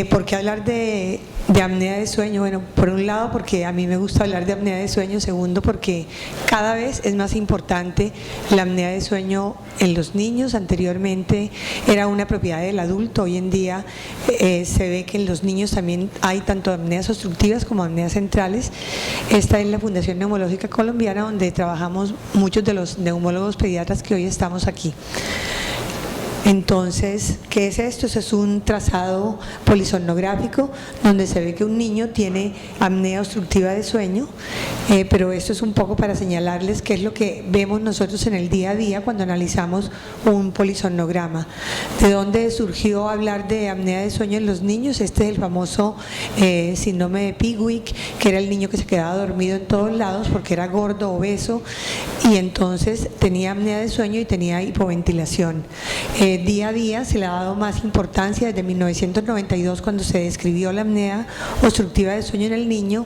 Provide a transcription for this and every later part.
¿Por qué hablar de apnea de sueño? Bueno, por un lado porque a mí me gusta hablar de apnea de sueño, segundo porque cada vez es más importante la apnea de sueño en los niños. Anteriormente era una propiedad del adulto, hoy en día se ve que en los niños también hay tanto apneas obstructivas como apneas centrales. Esta es la Fundación Neumológica Colombiana, donde trabajamos muchos de los neumólogos pediatras que hoy estamos aquí. Entonces, ¿qué es esto? Eso es un trazado polisomnográfico donde se ve que un niño tiene apnea obstructiva de sueño, pero esto es un poco para señalarles qué es lo que vemos nosotros en el día a día cuando analizamos un polisomnograma. ¿De dónde surgió hablar de apnea de sueño en los niños? Este es el famoso síndrome de Pickwick, que era el niño que se quedaba dormido en todos lados porque era gordo, obeso, y entonces tenía apnea de sueño y tenía hipoventilación. Día a día se le ha dado más importancia. Desde 1992, cuando se describió la apnea obstructiva de sueño en el niño,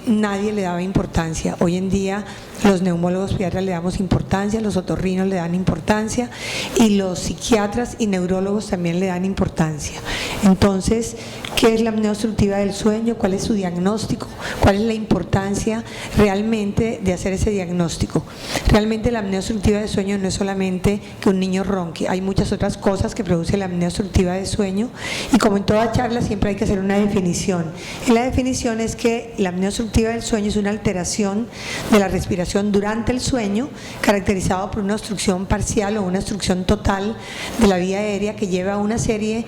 nadie le daba importancia. Hoy en día los neumólogos pediatras le damos importancia, los otorrinos le dan importancia y los psiquiatras y neurólogos también le dan importancia. Entonces, ¿qué es la apnea obstructiva del sueño? ¿Cuál es su diagnóstico? ¿Cuál es la importancia realmente de hacer ese diagnóstico? Realmente la apnea obstructiva de sueño no es solamente que un niño ronque, hay muchas otras cosas que produce la apnea obstructiva de sueño, y como en toda charla siempre hay que hacer una definición. Y la definición es que la apnea obstructiva del sueño es una alteración de la respiración durante el sueño, caracterizado por una obstrucción parcial o una obstrucción total de la vía aérea, que lleva a una serie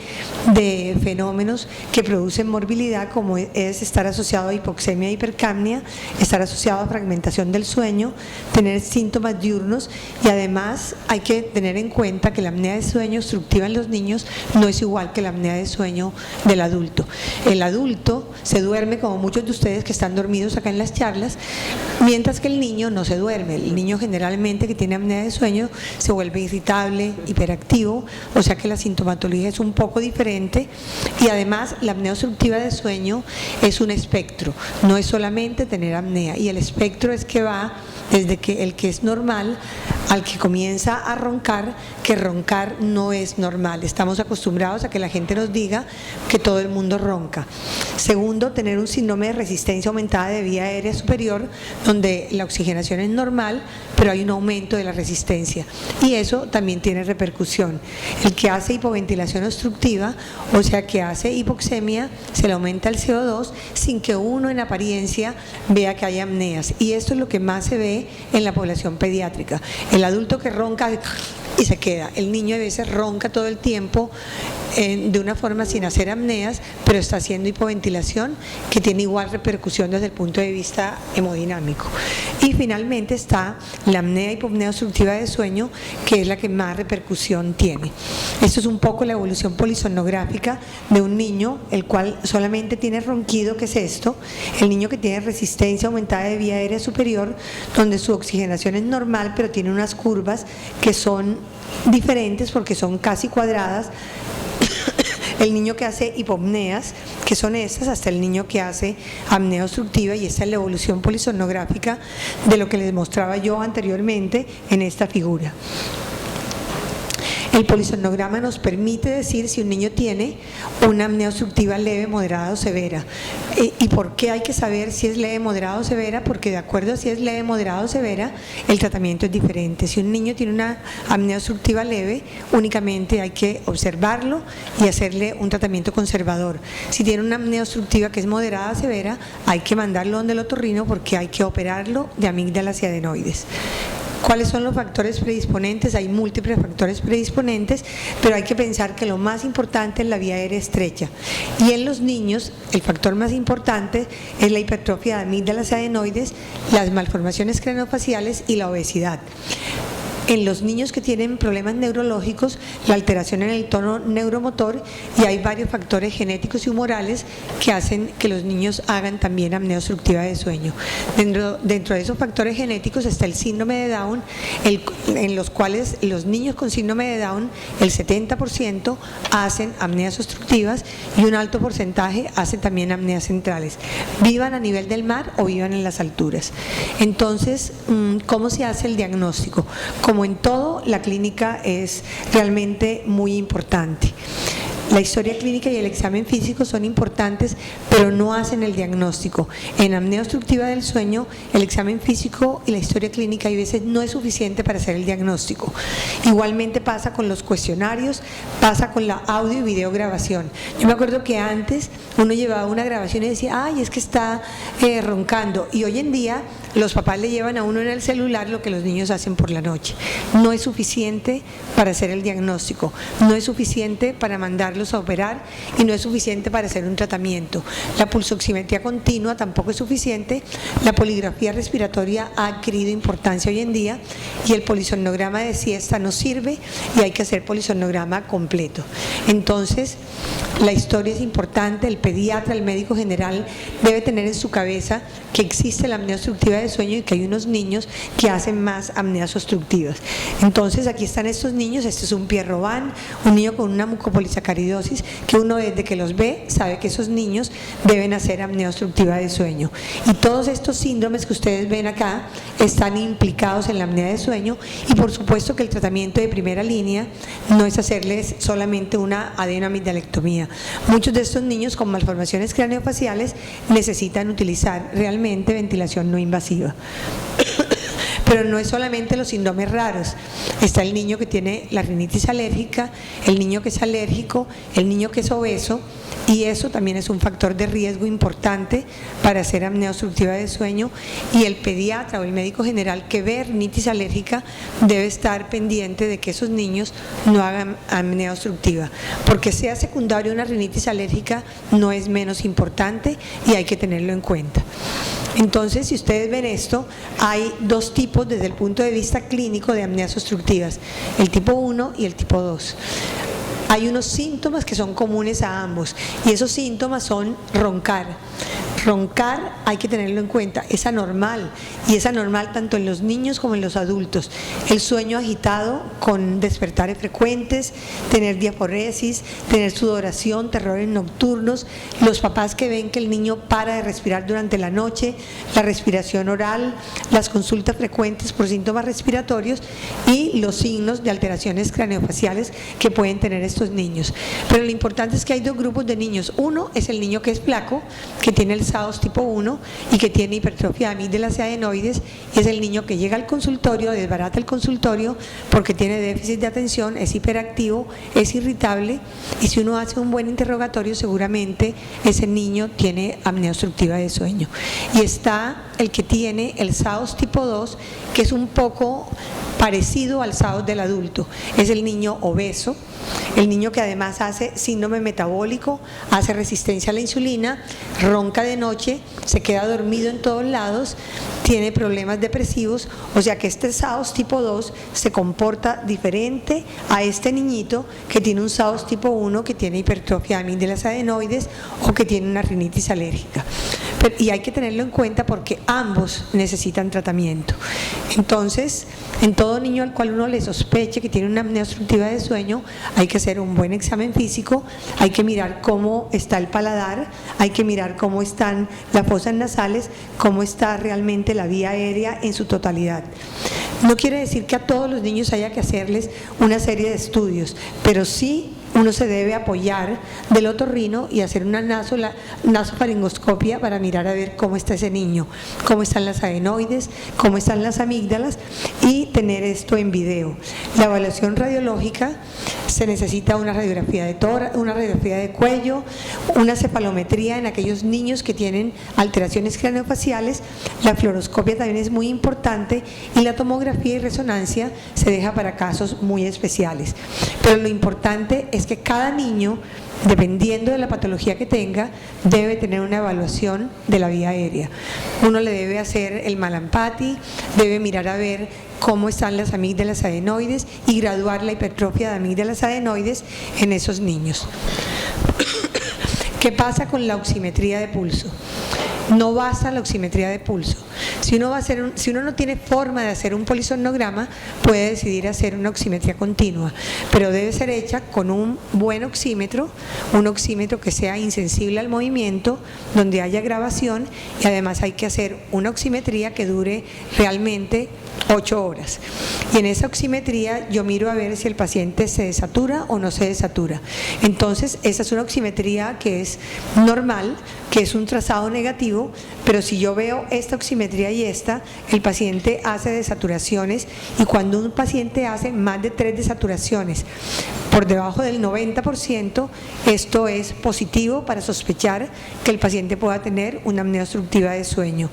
de fenómenos que producen morbilidad, como es estar asociado a hipoxemia e hipercapnia, estar asociado a fragmentación del sueño, tener síntomas diurnos, y además hay que tener en cuenta que la apnea de sueño obstructiva en los niños no es igual que la apnea de sueño del adulto. El adulto se duerme, como muchos de ustedes que están dormidos acá en las charlas, mientras que el niño no se duerme. El niño generalmente que tiene apnea de sueño se vuelve irritable, hiperactivo, o sea que la sintomatología es un poco diferente. Y además la apnea obstructiva de sueño es un espectro, no es solamente tener apnea, y el espectro es que va desde que el que es normal al que comienza a roncar, que roncar no es normal. Estamos acostumbrados a que la gente nos diga que todo el mundo ronca. Segundo, tener un síndrome de resistencia aumentada de vía aérea superior, donde la oxigenación es normal, pero hay un aumento de la resistencia, y eso también tiene repercusión. El que hace hipoventilación obstructiva, o sea que hace hipoxemia, se le aumenta el CO2 sin que uno en apariencia vea que hay apneas, y esto es lo que más se ve en la población pediátrica. El adulto que ronca y se queda, el niño a veces ronca todo el tiempo de una forma sin hacer apneas, pero está haciendo hipoventilación, que tiene igual repercusión desde el punto de vista hemodinámico. Y finalmente está la apnea hipopnea obstructiva de sueño, que es la que más repercusión tiene. Esto es un poco la evolución polisomnográfica de un niño el cual solamente tiene ronquido. ¿Qué es esto? El niño que tiene resistencia aumentada de vía aérea superior, donde su oxigenación es normal, pero tiene unas curvas que son diferentes porque son casi cuadradas. El niño que hace hipopneas, que son estas, hasta el niño que hace apnea obstructiva, y esta es la evolución polisomnográfica de lo que les mostraba yo anteriormente en esta figura. El polisomnograma nos permite decir si un niño tiene una apnea obstructiva leve, moderada o severa. ¿Y por qué hay que saber si es leve, moderada o severa? Porque de acuerdo a si es leve, moderada o severa, el tratamiento es diferente. Si un niño tiene una apnea obstructiva leve, únicamente hay que observarlo y hacerle un tratamiento conservador. Si tiene una apnea obstructiva que es moderada o severa, hay que mandarlo donde el otorrino porque hay que operarlo de amígdalas y adenoides. ¿Cuáles son los factores predisponentes? Hay múltiples factores predisponentes, pero hay que pensar que lo más importante es la vía aérea estrecha. Y en los niños, el factor más importante es la hipertrofia de amígdalas y adenoides, las malformaciones craneofaciales y la obesidad. En los niños que tienen problemas neurológicos, la alteración en el tono neuromotor, y hay varios factores genéticos y humorales que hacen que los niños hagan también apnea obstructiva de sueño. Dentro de esos factores genéticos está el síndrome de Down, en los cuales los niños con síndrome de Down, el 70% hacen apneas obstructivas y un alto porcentaje hacen también apneas centrales, vivan a nivel del mar o vivan en las alturas. Entonces, ¿cómo se hace el diagnóstico? Como en todo, la clínica es realmente muy importante. La historia clínica y el examen físico son importantes, pero no hacen el diagnóstico. En apnea obstructiva del sueño, el examen físico y la historia clínica a veces no es suficiente para hacer el diagnóstico. Igualmente pasa con los cuestionarios, pasa con la audio y videograbación. Yo me acuerdo que antes uno llevaba una grabación y decía, ay, es que está roncando, y hoy en día los papás le llevan a uno en el celular lo que los niños hacen por la noche. No es suficiente para hacer el diagnóstico, no es suficiente para mandarlos a operar y no es suficiente para hacer un tratamiento. La pulsoximetría continua tampoco es suficiente, la poligrafía respiratoria ha adquirido importancia hoy en día y el polisomnograma de siesta no sirve y hay que hacer polisomnograma completo. Entonces, la historia es importante, el pediatra, el médico general debe tener en su cabeza que existe la apnea obstructiva de sueño y que hay unos niños que hacen más apneas obstructivas. Entonces aquí están estos niños, este es un Pierre Robin, un niño con una mucopolisacaridosis que uno desde que los ve sabe que esos niños deben hacer apnea obstructiva de sueño. Y todos estos síndromes que ustedes ven acá están implicados en la apnea de sueño y por supuesto que el tratamiento de primera línea no es hacerles solamente una adenoamigdalectomía. Muchos de estos niños con malformaciones craneofaciales necesitan utilizar realmente ventilación no invasiva. Pero no es solamente los síndromes raros, está el niño que tiene la rinitis alérgica, el niño que es alérgico, el niño que es obeso, y eso también es un factor de riesgo importante para hacer apnea obstructiva de sueño, y el pediatra o el médico general que ve rinitis alérgica debe estar pendiente de que esos niños no hagan apnea obstructiva, porque sea secundario una rinitis alérgica no es menos importante y hay que tenerlo en cuenta. Entonces, si ustedes ven esto, hay dos tipos desde el punto de vista clínico de apneas obstructivas, el tipo 1 y el tipo 2. Hay unos síntomas que son comunes a ambos y esos síntomas son roncar. Roncar hay que tenerlo en cuenta, es anormal y es anormal tanto en los niños como en los adultos. El sueño agitado con despertares frecuentes, tener diaforesis, tener sudoración, terrores nocturnos, los papás que ven que el niño para de respirar durante la noche, la respiración oral, las consultas frecuentes por síntomas respiratorios y los signos de alteraciones craneofaciales que pueden tener estos niños. Pero lo importante es que hay dos grupos de niños. Uno es el niño que es flaco, que tiene el SAOS tipo 1 y que tiene hipertrofia de amígdalas y adenoides, y es el niño que llega al consultorio, desbarata el consultorio porque tiene déficit de atención, es hiperactivo, es irritable, y si uno hace un buen interrogatorio seguramente ese niño tiene apnea obstructiva de sueño. Y está el que tiene el SAOS tipo 2, que es un poco parecido al SAOS del adulto, es el niño obeso, el niño que además hace síndrome metabólico, hace resistencia a la insulina, ronca de noche, se queda dormido en todos lados, tiene problemas depresivos, o sea que este SAOS tipo 2 se comporta diferente a este niñito que tiene un SAOS tipo 1 que tiene hipertrofia de amígdalas adenoides o que tiene una rinitis alérgica. Y hay que tenerlo en cuenta porque ambos necesitan tratamiento. Entonces, en todo niño al cual uno le sospeche que tiene una apnea obstructiva de sueño, hay que hacer un buen examen físico, hay que mirar cómo está el paladar, hay que mirar cómo están las fosas nasales, cómo está realmente la vía aérea en su totalidad. No quiere decir que a todos los niños haya que hacerles una serie de estudios, pero sí uno se debe apoyar del otorrino y hacer una nasofaringoscopia para mirar a ver cómo está ese niño, cómo están las adenoides, cómo están las amígdalas y tener esto en video. La evaluación radiológica se necesita una radiografía de tórax, una radiografía de cuello, una cefalometría en aquellos niños que tienen alteraciones craneofaciales, la fluoroscopia también es muy importante y la tomografía y resonancia se deja para casos muy especiales. Pero lo importante es que cada niño, dependiendo de la patología que tenga, debe tener una evaluación de la vía aérea. Uno le debe hacer el Malampati, debe mirar a ver cómo están las amígdalas adenoides y graduar la hipertrofia de amígdalas adenoides en esos niños. ¿Qué pasa con la oximetría de pulso? No basta la oximetría de pulso. Si uno no tiene forma de hacer un polisomnograma, puede decidir hacer una oximetría continua, pero debe ser hecha con un buen oxímetro, un oxímetro que sea insensible al movimiento, donde haya grabación, y además hay que hacer una oximetría que dure realmente 8 horas. Y en esa oximetría yo miro a ver si el paciente se desatura o no se desatura. Entonces, esa es una oximetría que es normal, que es un trazado negativo, pero si yo veo esta oximetría y esta, el paciente hace desaturaciones, y cuando un paciente hace más de 3 desaturaciones por debajo del 90%, esto es positivo para sospechar que el paciente pueda tener una apnea obstructiva de sueño.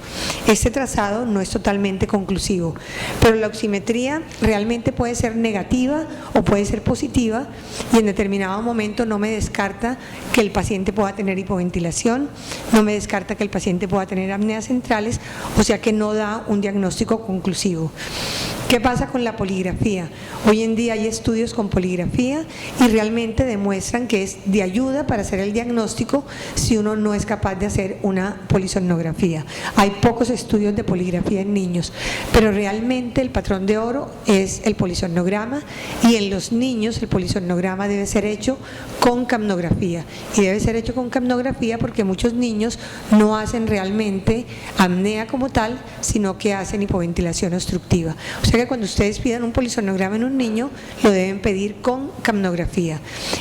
Este trazado no es totalmente conclusivo, pero la oximetría realmente puede ser negativa o puede ser positiva, y en determinado momento no me descarta que el paciente pueda tener hipoventilación, no me descarta que el paciente pueda tener apneas centrales, o sea que no da un diagnóstico conclusivo. ¿Qué pasa con la poligrafía? Hoy en día hay estudios con poligrafía y realmente demuestran que es de ayuda para hacer el diagnóstico si uno no es capaz de hacer una polisomnografía. Hay pocos estudios de poligrafía en niños, pero realmente el patrón de oro es el polisomnograma, y en los niños el polisomnograma debe ser hecho con capnografía, y debe ser hecho con capnografía porque muchos niños no hacen realmente apnea como tal, sino que hacen hipoventilación obstructiva. O sea que cuando ustedes pidan un polisomnograma en un niño, lo deben pedir con capnografía,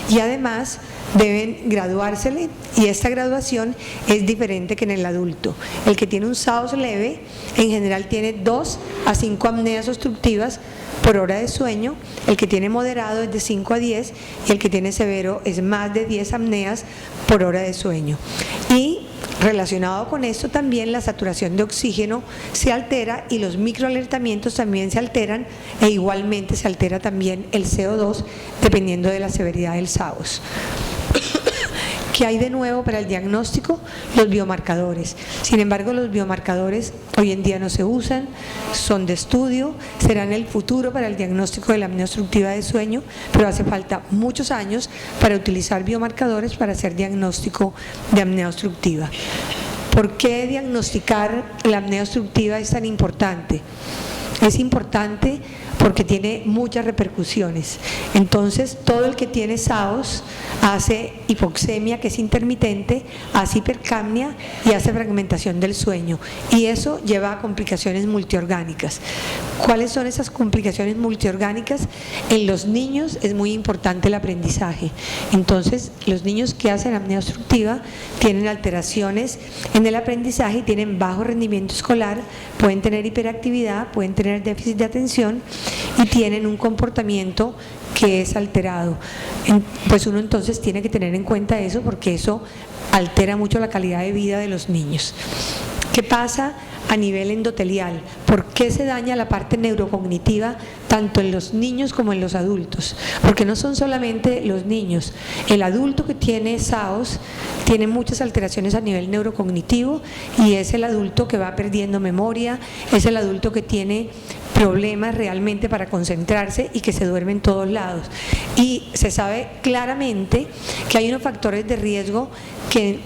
y además deben graduársele, y esta graduación es diferente que en el adulto. El que tiene un SAOS leve en general tiene 2 a 5 apneas obstructivas por hora de sueño, el que tiene moderado es de 5 a 10 y el que tiene severo es más de 10 apneas por hora de sueño. Y relacionado con esto también la saturación de oxígeno se altera y los microalertamientos también se alteran, e igualmente se altera también el CO2 dependiendo de la severidad del SAOS. ¿Qué hay de nuevo para el diagnóstico? Los biomarcadores. Sin embargo, los biomarcadores hoy en día no se usan, son de estudio, serán el futuro para el diagnóstico de la apnea obstructiva de sueño, pero hace falta muchos años para utilizar biomarcadores para hacer diagnóstico de apnea obstructiva. ¿Por qué diagnosticar la apnea obstructiva es tan importante? Es importante porque tiene muchas repercusiones. Entonces, todo el que tiene SAOS hace hipoxemia, que es intermitente, hace hipercapnia y hace fragmentación del sueño, y eso lleva a complicaciones multiorgánicas. ¿Cuáles son esas complicaciones multiorgánicas? En los niños es muy importante el aprendizaje. Entonces, los niños que hacen apnea obstructiva tienen alteraciones en el aprendizaje y tienen bajo rendimiento escolar, pueden tener hiperactividad, pueden tener déficit de atención y tienen un comportamiento que es alterado. Pues uno entonces tiene que tener en cuenta eso, porque eso altera mucho la calidad de vida de los niños. ¿Qué pasa a nivel endotelial? ¿Por qué se daña la parte neurocognitiva tanto en los niños como en los adultos? Porque no son solamente los niños. El adulto que tiene SAOS tiene muchas alteraciones a nivel neurocognitivo, y es el adulto que va perdiendo memoria, es el adulto que tiene problemas realmente para concentrarse y que se duerme en todos lados. Y se sabe claramente que hay unos factores de riesgo que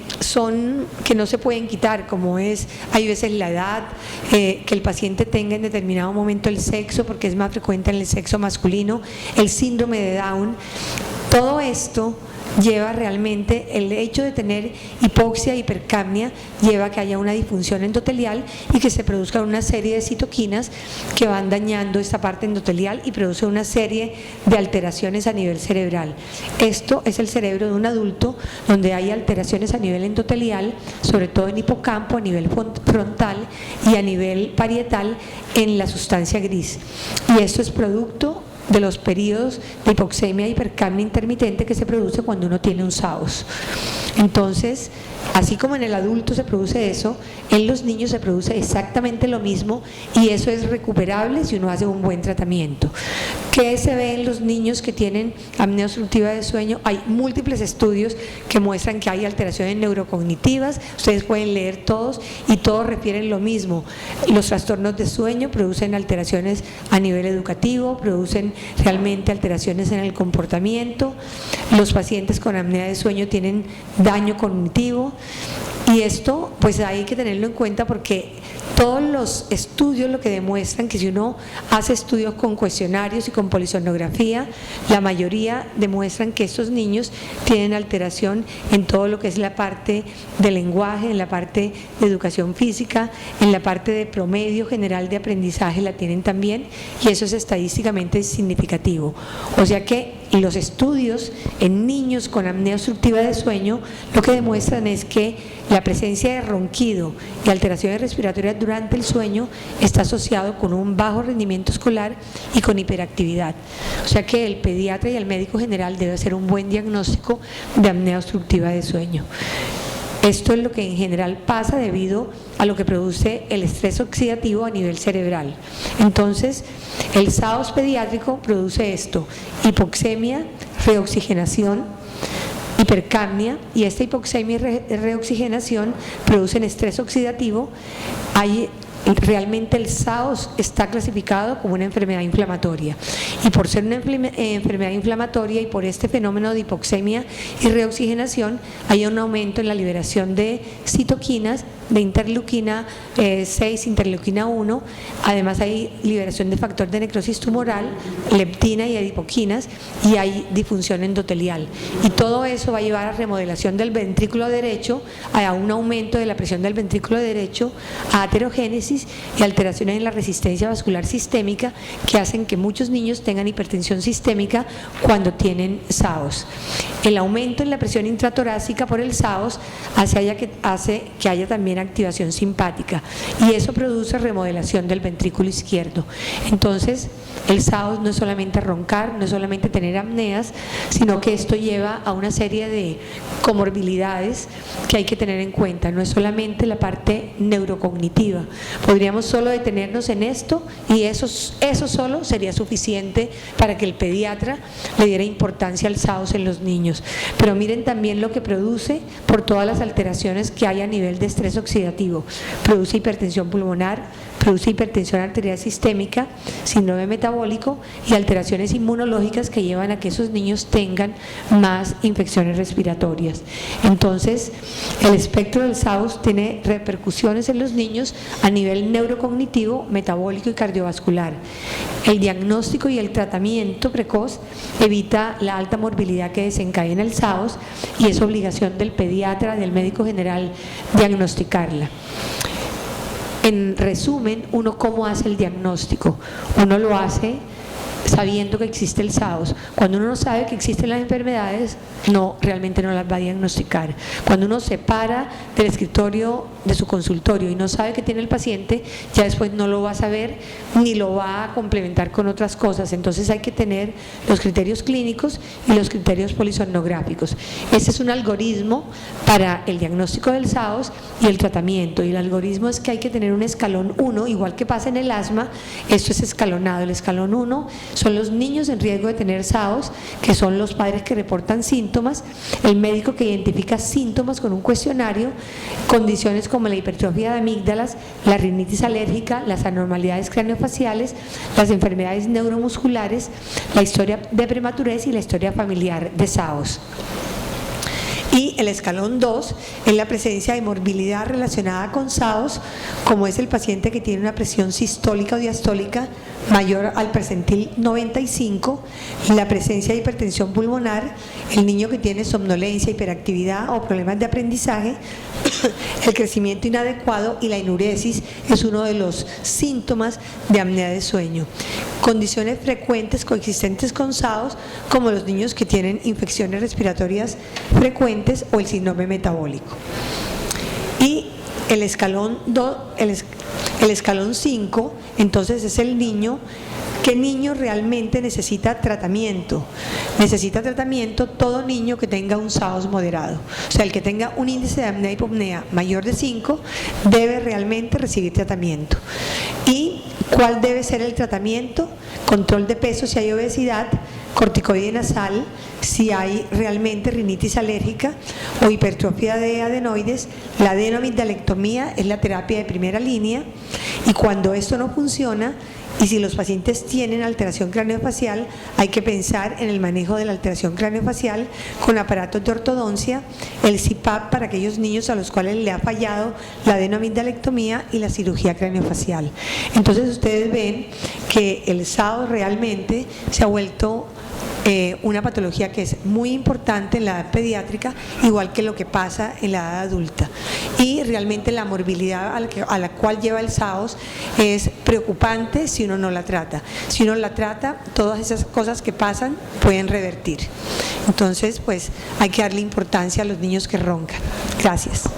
no se pueden quitar, como es, hay veces la edad, que el paciente tenga en determinado momento el sexo, porque es más frecuente en el sexo masculino, el síndrome de Down. Todo esto lleva realmente, el hecho de tener hipoxia, hipercapnia, lleva a que haya una disfunción endotelial y que se produzca una serie de citoquinas que van dañando esta parte endotelial y produce una serie de alteraciones a nivel cerebral. Esto es el cerebro de un adulto donde hay alteraciones a nivel endotelial, sobre todo en hipocampo, a nivel frontal y a nivel parietal en la sustancia gris. Y esto es producto de los periodos de hipoxemia e hipercapnia intermitente que se produce cuando uno tiene un SAOS. Entonces, así como en el adulto se produce eso, en los niños se produce exactamente lo mismo, y eso es recuperable si uno hace un buen tratamiento. ¿Qué se ve en los niños que tienen apnea obstructiva de sueño? Hay múltiples estudios que muestran que hay alteraciones neurocognitivas, ustedes pueden leer todos y todos refieren lo mismo. Los trastornos de sueño producen alteraciones a nivel educativo, producen realmente alteraciones en el comportamiento. Los pacientes con apnea de sueño tienen daño cognitivo, y esto pues hay que tenerlo en cuenta porque Todos los estudios lo que demuestran que si uno hace estudios con cuestionarios y con polisomnografía, la mayoría demuestran que estos niños tienen alteración en todo lo que es la parte de lenguaje, en la parte de educación física, en la parte de promedio general de aprendizaje la tienen también, y eso es estadísticamente significativo. O sea que los estudios en niños con apnea obstructiva de sueño lo que demuestran es que la presencia de ronquido y alteraciones respiratorias durante el sueño está asociado con un bajo rendimiento escolar y con hiperactividad. O sea que el pediatra y el médico general debe hacer un buen diagnóstico de apnea obstructiva de sueño. Esto es lo que en general pasa debido a lo que produce el estrés oxidativo a nivel cerebral. Entonces, el SAOS pediátrico produce esto: hipoxemia, reoxigenación, hipercapnia, y esta hipoxemia y reoxigenación producen estrés oxidativo. Realmente el SAOS está clasificado como una enfermedad inflamatoria, y por ser una enfermedad inflamatoria y por este fenómeno de hipoxemia y reoxigenación hay un aumento en la liberación de citoquinas, de interleuquina 6, interleuquina 1, además hay liberación de factor de necrosis tumoral, leptina y adipoquinas, y hay disfunción endotelial, y todo eso va a llevar a remodelación del ventrículo derecho, a un aumento de la presión del ventrículo derecho, a aterogénesis y alteraciones en la resistencia vascular sistémica que hacen que muchos niños tengan hipertensión sistémica cuando tienen SAOS. El aumento en la presión intratorácica por el SAOS hace que haya también activación simpática, y eso produce remodelación del ventrículo izquierdo. Entonces, el SAOS no es solamente roncar, no es solamente tener apneas, sino que esto lleva a una serie de comorbilidades que hay que tener en cuenta. No es solamente la parte neurocognitiva. Podríamos solo detenernos en esto y eso solo sería suficiente para que el pediatra le diera importancia al SAOS en los niños. Pero miren también lo que produce por todas las alteraciones que hay a nivel de estrés oxidativo. Produce hipertensión pulmonar, produce hipertensión arterial sistémica, síndrome metabólico y alteraciones inmunológicas que llevan a que esos niños tengan más infecciones respiratorias. Entonces, el espectro del SAOS tiene repercusiones en los niños a nivel neurocognitivo, metabólico y cardiovascular. El diagnóstico y el tratamiento precoz evita la alta morbilidad que desencadena el SAOS, y es obligación del pediatra, del médico general, diagnosticarla. En resumen, uno cómo hace el diagnóstico. Uno lo hace sabiendo que existe el SAOS. Cuando uno no sabe que existen las enfermedades, realmente no las va a diagnosticar. Cuando uno se para del escritorio de su consultorio y no sabe que tiene el paciente, ya después no lo va a saber ni lo va a complementar con otras cosas. Entonces hay que tener los criterios clínicos y los criterios polisomnográficos. Este es un algoritmo para el diagnóstico del SAOS y el tratamiento, y el algoritmo es que hay que tener un escalón 1, igual que pasa en el asma. Esto es escalonado. El escalón 1 son los niños en riesgo de tener SAOS, que son los padres que reportan síntomas, el médico que identifica síntomas con un cuestionario, condiciones como la hipertrofia de amígdalas, la rinitis alérgica, las anormalidades craneofaciales, las enfermedades neuromusculares, la historia de prematurez y la historia familiar de SAOS. Y el escalón 2 es la presencia de morbilidad relacionada con SAOS, como es el paciente que tiene una presión sistólica o diastólica mayor al percentil 95, la presencia de hipertensión pulmonar, el niño que tiene somnolencia, hiperactividad o problemas de aprendizaje, el crecimiento inadecuado, y la enuresis es uno de los síntomas de apnea de sueño. Condiciones frecuentes coexistentes con SAOS, como los niños que tienen infecciones respiratorias frecuentes o el síndrome metabólico. Y el escalón 5, entonces, es el niño. ¿Qué niño realmente necesita tratamiento? Necesita tratamiento todo niño que tenga un SAOS moderado. O sea, el que tenga un índice de apnea hipopnea mayor de 5 debe realmente recibir tratamiento. ¿Y cuál debe ser el tratamiento? Control de peso si hay obesidad, corticoide nasal, si hay realmente rinitis alérgica o hipertrofia de adenoides. La adenoamigdalectomía es la terapia de primera línea, y cuando esto no funciona y si los pacientes tienen alteración craneofacial, hay que pensar en el manejo de la alteración craneofacial con aparatos de ortodoncia, el CPAP para aquellos niños a los cuales le ha fallado la adenoamigdalectomía y la cirugía craneofacial. Entonces ustedes ven que el SAO realmente se ha vuelto una patología que es muy importante en la edad pediátrica, igual que lo que pasa en la edad adulta, y realmente la morbilidad a la cual lleva el SAOS es preocupante si uno no la trata. Si uno la trata, todas esas cosas que pasan pueden revertir. Entonces, pues hay que darle importancia a los niños que roncan. Gracias.